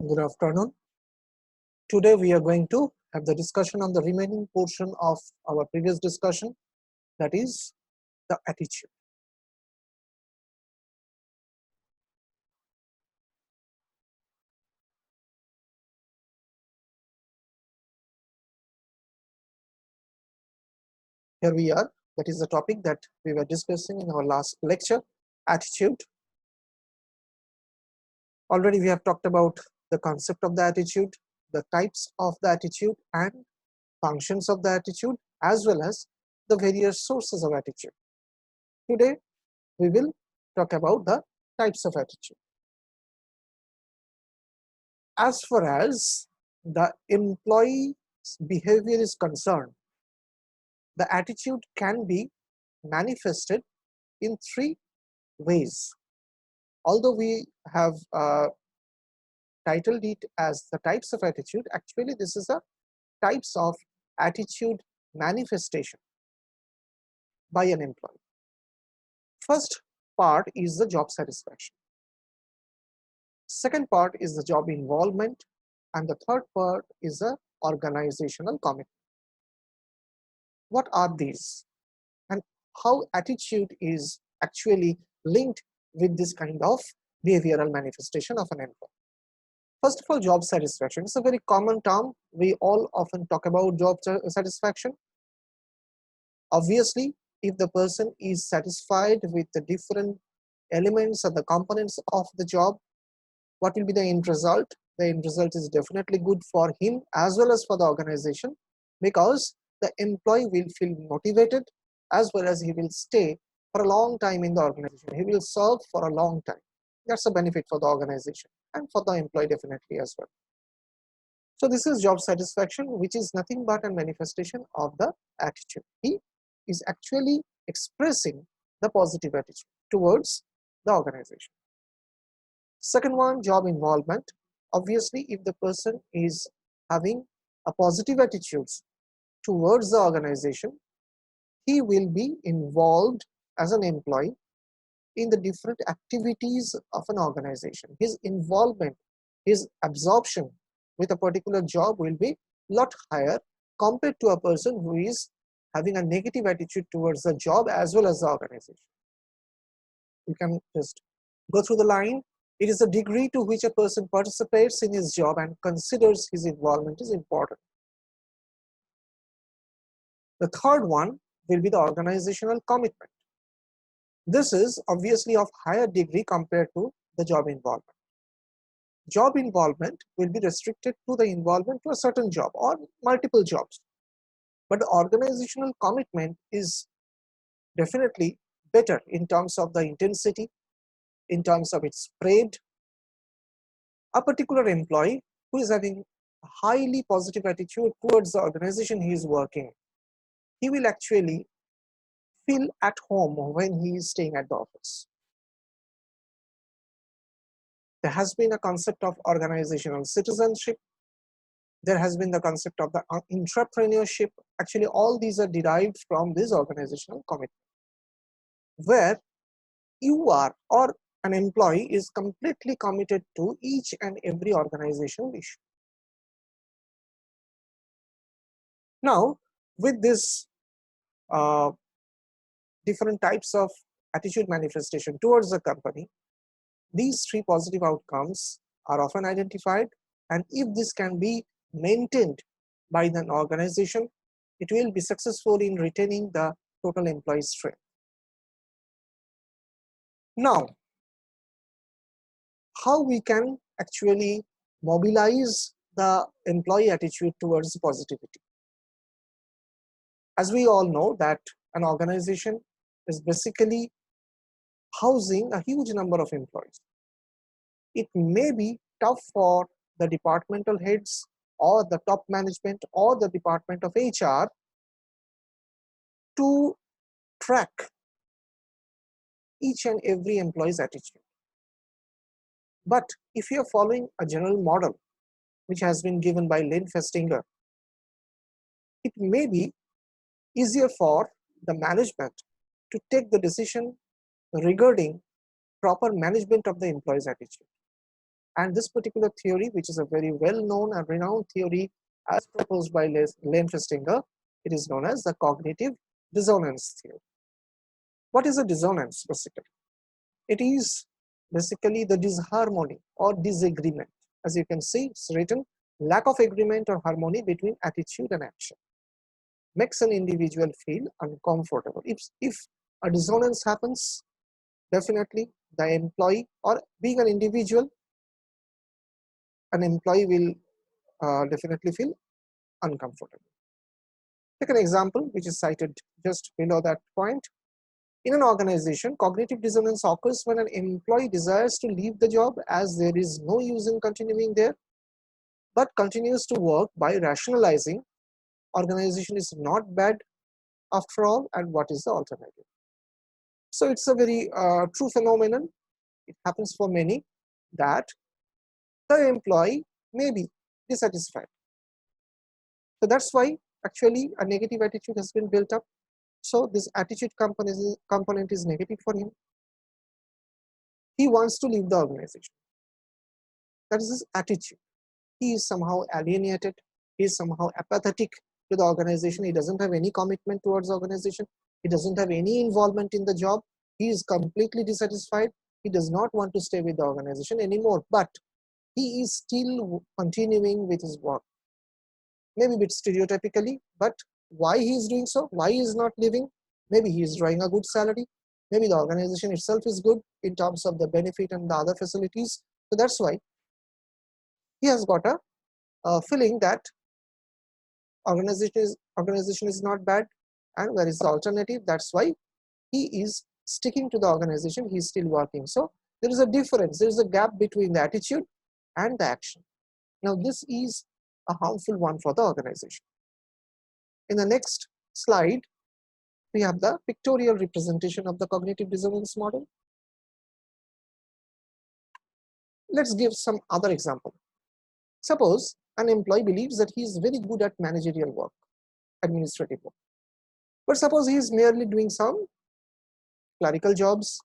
Good afternoon. Today we are going to have the discussion on the remaining portion of our previous discussion, that is the attitude. Here we are. That is the topic that we were discussing in our last lecture, attitude. Already we have talked about the concept of the attitude, the types of the attitude and functions of the attitude, as well as the various sources of attitude. Today we will talk about the types of attitude. As far as the employee's behavior is concerned, the attitude can be manifested in three ways. Although we have titled it as the types of attitude, actually this is a types of attitude manifestation by an employee. First part is the job satisfaction. Second part is the job involvement, and the third part is the organizational commitment. What are these, and how attitude is actually linked with this kind of behavioral manifestation of an employee? First of all, job satisfaction is a very common term. We all often talk about job satisfaction. Obviously, if the person is satisfied with the different elements or the components of the job, what will be the end result? The end result is definitely good for him as well as for the organization, because the employee will feel motivated as well as he will stay for a long time in the organization. He will serve for a long time. That's a benefit for the organization and for the employee definitely as well. So this is job satisfaction, which is nothing but a manifestation of the attitude. He is actually expressing the positive attitude towards the organization. Second one, job involvement. Obviously, if the person is having a positive attitude towards the organization, he will be involved as an employee in the different activities of an organization. His involvement, his absorption with a particular job will be a lot higher compared to a person who is having a negative attitude towards the job as well as the organization. You can just go through the line. It is the degree to which a person participates in his job and considers his involvement is important. The third one will be the organizational commitment. This is obviously of higher degree compared to the job involvement. Job involvement will be restricted to the involvement to a certain job or multiple jobs. But the organizational commitment is definitely better in terms of the intensity, in terms of its spread. A particular employee who is having a highly positive attitude towards the organization he is working, he will actually feel at home when he is staying at the office. There has been a concept of organizational citizenship. There has been the concept of the entrepreneurship. Actually, all these are derived from this organizational commitment, where you are or an employee is completely committed to each and every organizational issue. Now, with this different types of attitude manifestation towards the company, these three positive outcomes are often identified, and if this can be maintained by an organization, it will be successful in retaining the total employee strength. Now, how we can actually mobilize the employee attitude towards positivity? As we all know that an organization is basically housing a huge number of employees. It may be tough for the departmental heads or the top management or the department of HR to track each and every employee's attitude. But if you are following a general model which has been given by Len Festinger, it may be easier for the management to take the decision regarding proper management of the employee's attitude. And this particular theory, which is a very well-known and renowned theory as proposed by Lane-Festinger, it is known as the cognitive dissonance theory. What is a dissonance basically? It is basically the disharmony or disagreement. As you can see, it's written, lack of agreement or harmony between attitude and action makes an individual feel uncomfortable. If a dissonance happens, definitely the employee, or being an individual, an employee will definitely feel uncomfortable. Take an example which is cited just below that point. In an organization, cognitive dissonance occurs when an employee desires to leave the job as there is no use in continuing there, but continues to work by rationalizing organization is not bad after all, and what is the alternative. So it's a very true phenomenon. It happens for many that the employee may be dissatisfied. So that's why actually a negative attitude has been built up. So this attitude component is negative for him. He wants to leave the organization. That is his attitude. He is somehow alienated. He is somehow apathetic to the organization. He doesn't have any commitment towards the organization. He doesn't have any involvement in the job. He is completely dissatisfied. He does not want to stay with the organization anymore, but he is still continuing with his work. Maybe a bit stereotypically, but why he is doing so? Why he is not leaving? Maybe he is drawing a good salary. Maybe the organization itself is good in terms of the benefit and the other facilities. So that's why he has got a feeling that organization is not bad, and where is the alternative? That's why he is sticking to the organization. He is still working. So there is a difference. There is a gap between the attitude and the action. Now this is a harmful one for the organization. In the next slide, we have the pictorial representation of the cognitive dissonance model. Let's give some other example. Suppose an employee believes that he is very good at managerial work, administrative work. But suppose he is merely doing some clerical jobs.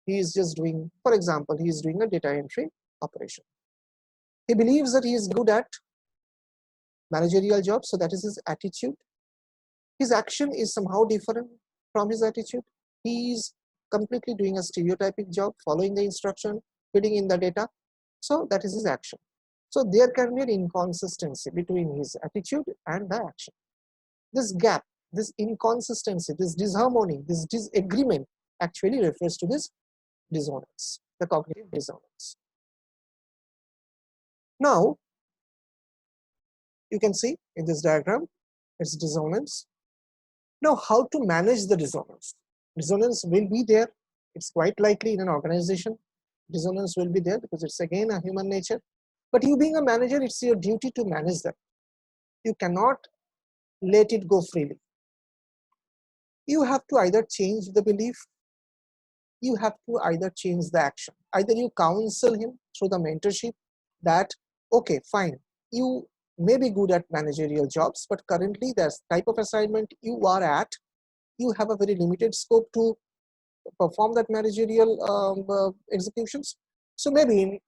He is just doing, for example, he is doing a data entry operation. He believes that he is good at managerial jobs, so that is his attitude. His action is somehow different from his attitude. He is completely doing a stereotypic job, following the instruction, feeding in the data. So that is his action. So there can be an inconsistency between his attitude and the action. This gap, this inconsistency, this disharmony, this disagreement actually refers to this dissonance, the cognitive dissonance. Now, you can see in this diagram, it's dissonance. Now, how to manage the dissonance? Dissonance will be there. It's quite likely in an organization. Dissonance will be there because it's again a human nature. But you being a manager, it's your duty to manage that. You cannot let it go freely. You have to either change the belief, you have to either change the action. Either you counsel him through the mentorship that, okay, fine, you may be good at managerial jobs, but currently there's type of assignment you are at, you have a very limited scope to perform that managerial executions. So maybe in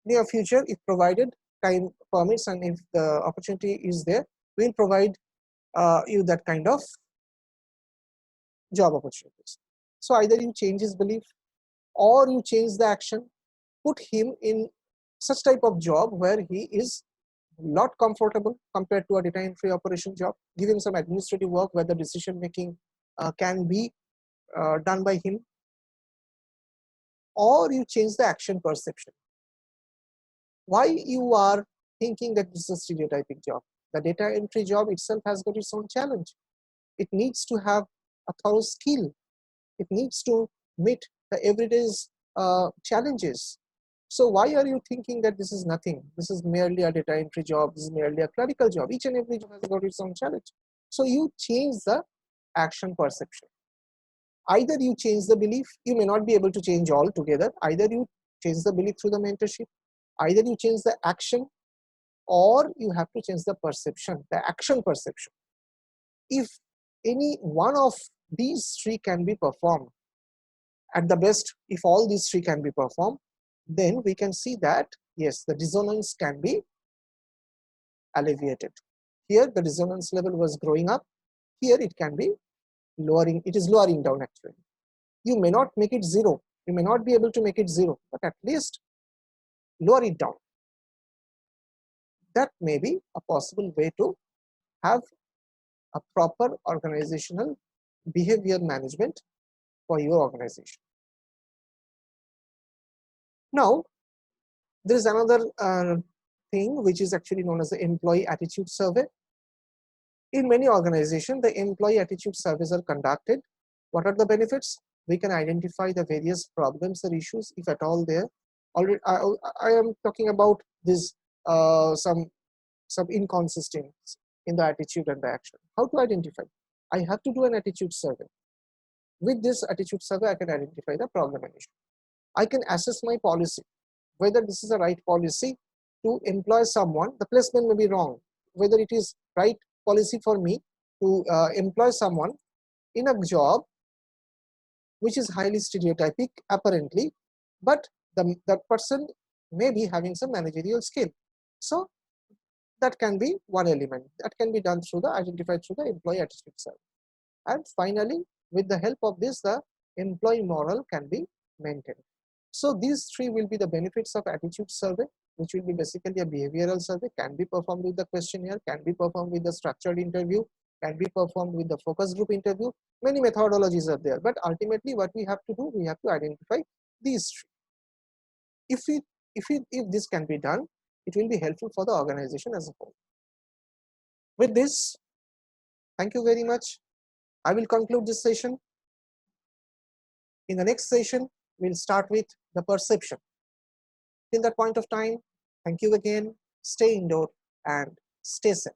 near future, if provided time permits and if the opportunity is there, we'll provide you that kind of job opportunities. So either you change his belief or you change the action, put him in such type of job where he is not comfortable compared to a data entry operation job, give him some administrative work where the decision making can be done by him, or you change the action perception. Why you are thinking that this is a stereotypic job? The data entry job itself has got its own challenge. It needs to have a thorough skill. It needs to meet the everyday's challenges. So why are you thinking that this is nothing? This is merely a data entry job. This is merely a clerical job. Each and every job has got its own challenge. So you change the action perception. Either you change the belief, you may not be able to change all together. Either you change the belief through the mentorship, either you change the action, or you have to change the perception, the action perception. If any one of these three can be performed, at the best, if all these three can be performed, then we can see that yes, the dissonance can be alleviated. Here the dissonance level was growing up, here it can be lowering, it is lowering down actually. You may not make it zero, you may not be able to make it zero, but at least lower it down. That may be a possible way to have a proper organizational behavior management for your organization. Now, there is another thing which is actually known as the employee attitude survey. In many organizations, the employee attitude surveys are conducted. What are the benefits? We can identify the various problems or issues, if at all there. Already, I am talking about this some inconsistency in the attitude and the action. How to identify? I have to do an attitude survey. With this attitude survey, I can identify the problem and issue. I can assess my policy, whether this is the right policy to employ someone. The placement may be wrong, whether it is right policy for me to employ someone in a job which is highly stereotypic apparently, but that person may be having some managerial skill. So that can be one element that can be done through the identified through the employee attitude survey. And finally, with the help of this, the employee morale can be maintained. So these three will be the benefits of attitude survey, which will be basically a behavioral survey, can be performed with the questionnaire, can be performed with the structured interview, can be performed with the focus group interview. Many methodologies are there, but ultimately what we have to do, we have to identify these three. If this can be done, it will be helpful for the organization as a whole. With this, thank you very much. I will conclude this session. In the next session, we'll start with the perception. Till that point of time, thank you again. Stay indoor and stay safe.